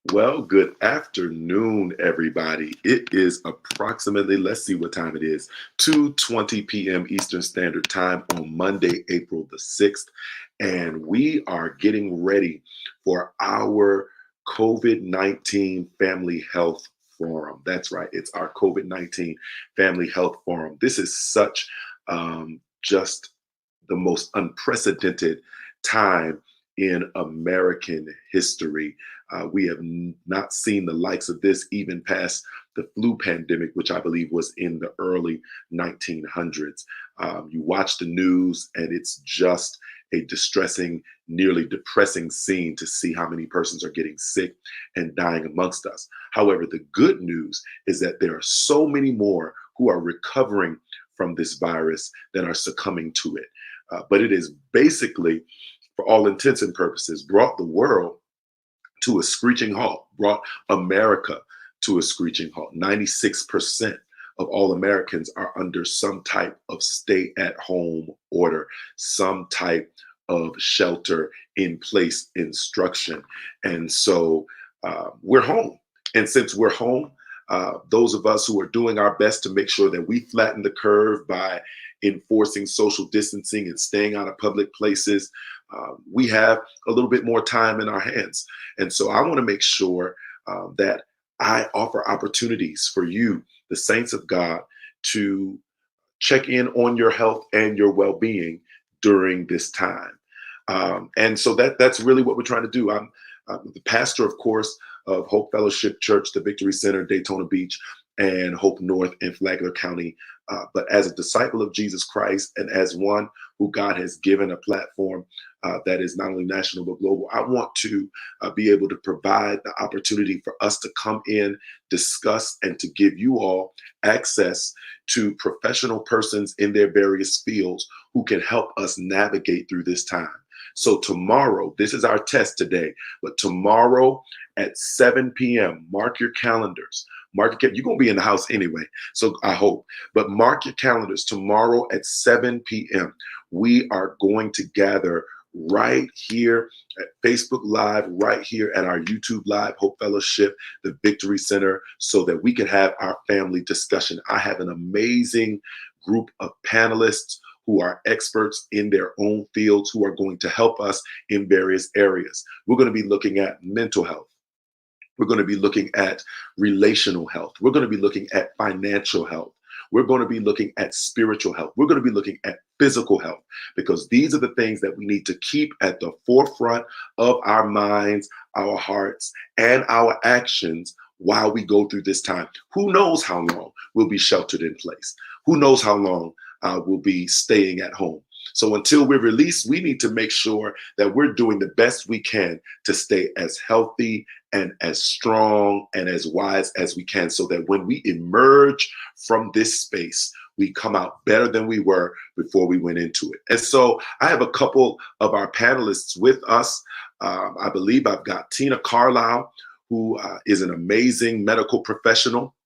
Well, good afternoon, everybody. It is approximately, let's see what time it is, 2:20 p.m. Eastern Standard Time on Monday, April the 6th. And we are getting ready for our COVID-19 Family Health Forum. That's right, it's our COVID-19 Family Health Forum. This is such just the most unprecedented time in American history. We have not seen the likes of this even past the flu pandemic, which I believe was in the early 1900s. You watch the news, and it's just a distressing, nearly depressing scene to see how many persons are getting sick and dying amongst us. However, the good news is that there are so many more who are recovering from this virus than are succumbing to it. But it is basically, for all intents and purposes, brought the world to a screeching halt, brought America to a screeching halt. 96% of all Americans are under some type of stay at home order, some type of shelter in place instruction. And so we're home. And since we're home, those of us who are doing our best to make sure that we flatten the curve by enforcing social distancing and staying out of public places, we have a little bit more time in our hands. And so I want to make sure that I offer opportunities for you, the saints of God, to check in on your health and your well-being during this time. And so that's really what we're trying to do. I'm the pastor, of course, of Hope Fellowship Church, the Victory Center, Daytona Beach, and Hope North in Flagler County. But as a disciple of Jesus Christ and as one who God has given a platform that is not only national but global, I want to be able to provide the opportunity for us to come in, discuss, and to give you all access to professional persons in their various fields who can help us navigate through this time. So tomorrow, this is our test today, but tomorrow at 7 p.m., mark your calendars. You're going to be in the house anyway, so I hope. But mark your calendars. Tomorrow at 7 p.m., we are going to gather right here at Facebook Live, right here at our YouTube Live, Hope Fellowship, the Victory Center, so that we can have our family discussion. I have an amazing group of panelists who are experts in their own fields, who are going to help us in various areas. We're going to be looking at mental health. We're going to be looking at relational health. We're going to be looking at financial health. We're going to be looking at spiritual health. We're going to be looking at physical health, because these are the things that we need to keep at the forefront of our minds, our hearts, and our actions while we go through this time. Who knows how long we'll be sheltered in place? Who knows how long we'll be staying at home? So until we're released, we need to make sure that we're doing the best we can to stay as healthy and as strong and as wise as we can, so that when we emerge from this space, we come out better than we were before we went into it. And so I have a couple of our panelists with us. I believe I've got Tina Carlisle, who is an amazing medical professional.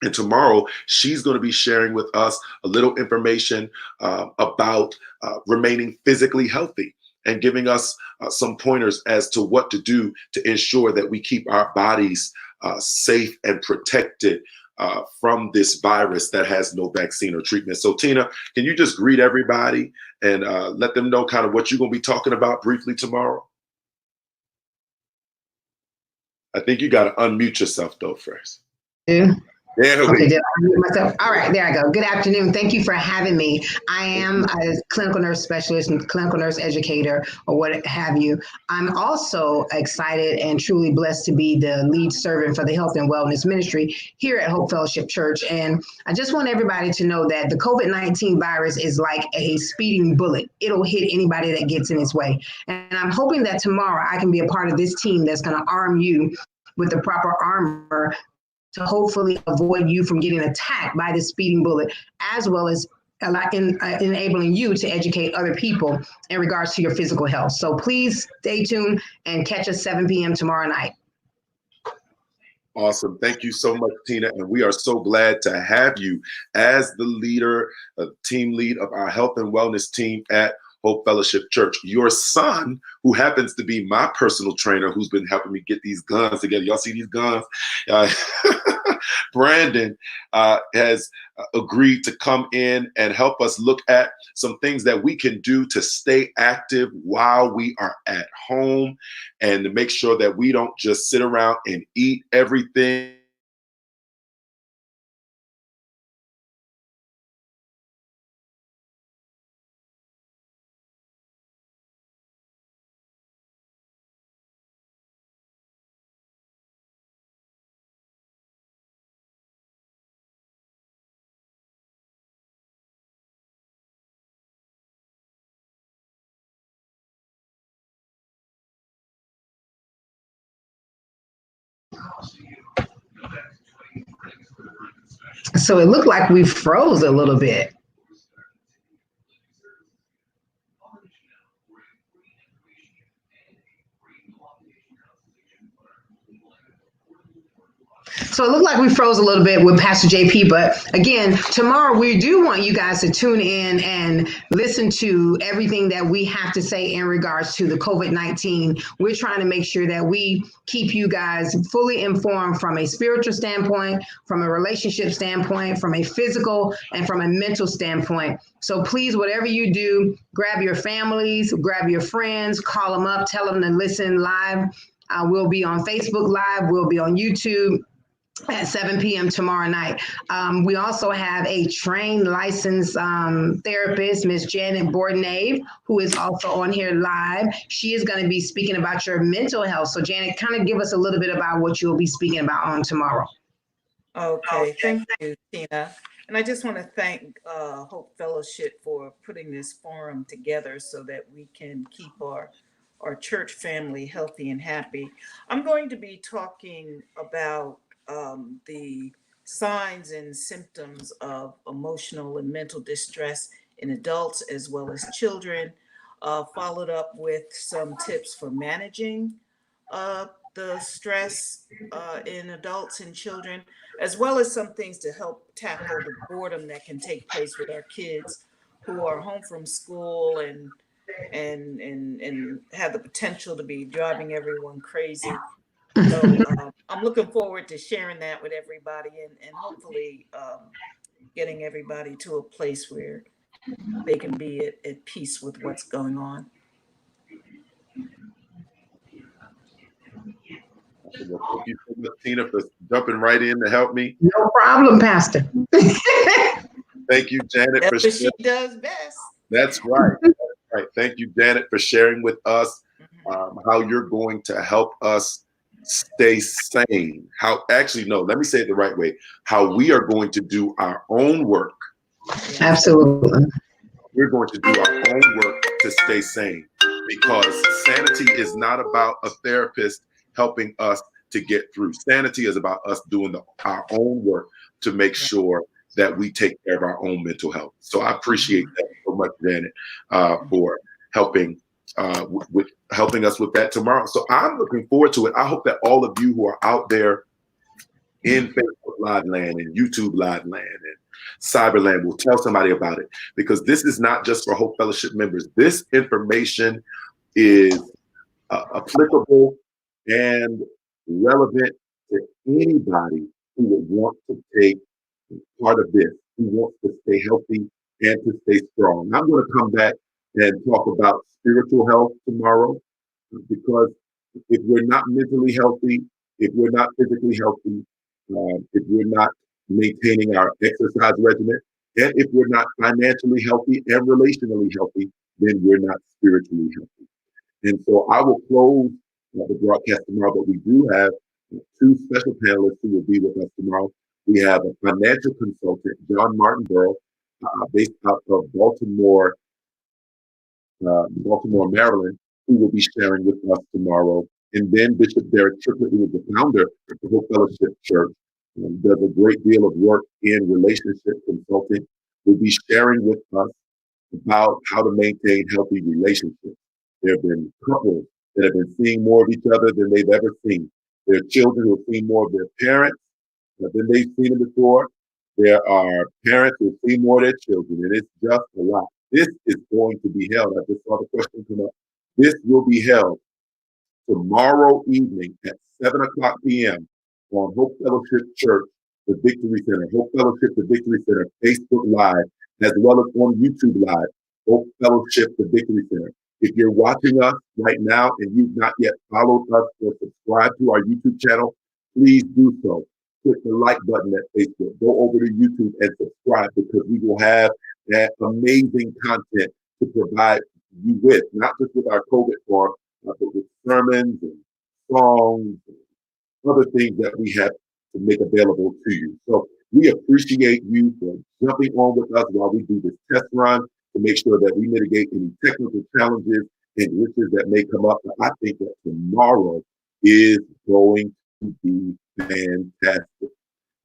And tomorrow, she's going to be sharing with us a little information about remaining physically healthy and giving us some pointers as to what to do to ensure that we keep our bodies safe and protected from this virus that has no vaccine or treatment. So Tina, can you just greet everybody and let them know kind of what you're going to be talking about briefly tomorrow? I think you got to unmute yourself though first. Yeah. There Okay, we did I unmute myself? All right, there I go. Good afternoon. Thank you for having me. I am a clinical nurse specialist and clinical nurse educator, or what have you. I'm also excited and truly blessed to be the lead servant for the health and wellness ministry here at Hope Fellowship Church. And I just want everybody to know that the COVID-19 virus is like a speeding bullet. It'll hit anybody that gets in its way. And I'm hoping that tomorrow I can be a part of this team that's going to arm you with the proper armor to hopefully avoid you from getting attacked by this speeding bullet, as well as enabling you to educate other people in regards to your physical health. So please stay tuned and catch us 7 p.m. tomorrow night. Awesome. Thank you so much, Tina. And we are so glad to have you as the leader, team lead of our health and wellness team at Hope Fellowship Church. Your son, who happens to be my personal trainer, who's been helping me get these guns together. Y'all see these guns? Brandon has agreed to come in and help us look at some things that we can do to stay active while we are at home, and to make sure that we don't just sit around and eat everything. So it looked like we froze a little bit. So it looked like we froze a little bit with Pastor JP, but again, tomorrow we do want you guys to tune in and listen to everything that we have to say in regards to the COVID-19. We're trying to make sure that we keep you guys fully informed from a spiritual standpoint, from a relationship standpoint, from a physical and from a mental standpoint. So please, whatever you do, grab your families, grab your friends, call them up, tell them to listen live. We'll be on Facebook Live, we'll be on YouTube at 7 p.m. tomorrow night. We also have a trained licensed therapist, Miss Janet Bourdnave, who is also on here live. She is going to be speaking about your mental health. So Janet, kind of give us a little bit about what you'll be speaking about on tomorrow. Okay, thank you, Tina. And I just want to thank Hope Fellowship for putting this forum together so that we can keep our church family healthy and happy. I'm going to be talking about the signs and symptoms of emotional and mental distress in adults as well as children, followed up with some tips for managing the stress in adults and children, as well as some things to help tackle the boredom that can take place with our kids who are home from school and have the potential to be driving everyone crazy. So I'm looking forward to sharing that with everybody and hopefully getting everybody to a place where they can be at peace with what's going on. Well, thank you so much, Tina, for jumping right in to help me. No problem, Pastor. Thank you, Janet, for She does best. That's right. That's right. Thank you, Janet, for sharing with us how you're going to help us stay sane. How, actually, no, let me say it the right way. How we are going to do our own work. Absolutely. We're going to do our own work to stay sane, because sanity is not about a therapist helping us to get through. Sanity is about us doing our own work to make sure that we take care of our own mental health. So I appreciate that so much, Janet, for helping with helping us with that tomorrow. So I'm looking forward to it. I hope that all of you who are out there in Facebook Live land and YouTube Live land and Cyberland will tell somebody about it, because this is not just for Hope Fellowship members. This information is applicable and relevant to anybody who would want to take part of this, who wants to stay healthy and to stay strong. I'm going to come back and talk about spiritual health tomorrow, because if we're not mentally healthy, if we're not physically healthy, if we're not maintaining our exercise regimen, and if we're not financially healthy and relationally healthy, then we're not spiritually healthy. And so I will close the broadcast tomorrow, but we do have two special panelists who will be with us tomorrow. We have a financial consultant, John Martinborough, based out of Baltimore, Maryland, who will be sharing with us tomorrow. And then Bishop Derek Triplett, who is the founder of the Hope Fellowship Church, does a great deal of work in relationship consulting, will be sharing with us about how to maintain healthy relationships. There have been couples that have been seeing more of each other than they've ever seen. There are children who have seen more of their parents than they've seen them before. There are parents who have seen more of their children, and it's just a lot. This is going to be held. I just saw the question come up. This will be held tomorrow evening at 7 o'clock p.m. on Hope Fellowship Church, the Victory Center, Hope Fellowship, the Victory Center, Facebook Live, as well as on YouTube Live, Hope Fellowship, the Victory Center. If you're watching us right now and you've not yet followed us or subscribed to our YouTube channel, please do so. Click the like button at Facebook. Go over to YouTube and subscribe, because we will have that amazing content to provide you with, not just with our COVID forum, but with sermons and songs and other things that we have to make available to you. So we appreciate you for jumping on with us while we do this test run to make sure that we mitigate any technical challenges and glitches that may come up. But I think that tomorrow is going to be fantastic.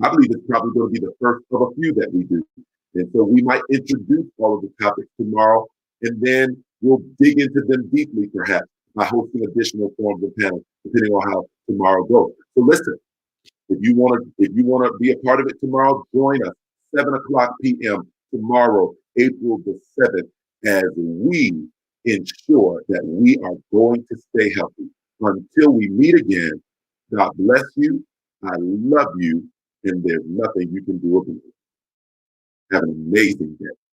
I believe it's probably going to be the first of a few that we do. And so we might introduce all of the topics tomorrow, and then we'll dig into them deeply, perhaps, by hosting additional forms of panels, depending on how tomorrow goes. So listen, if you want to be a part of it tomorrow, join us 7 o'clock p.m. tomorrow, April the 7th, as we ensure that we are going to stay healthy. Until we meet again, God bless you. I love you, and there's nothing you can do about it. Have an amazing day.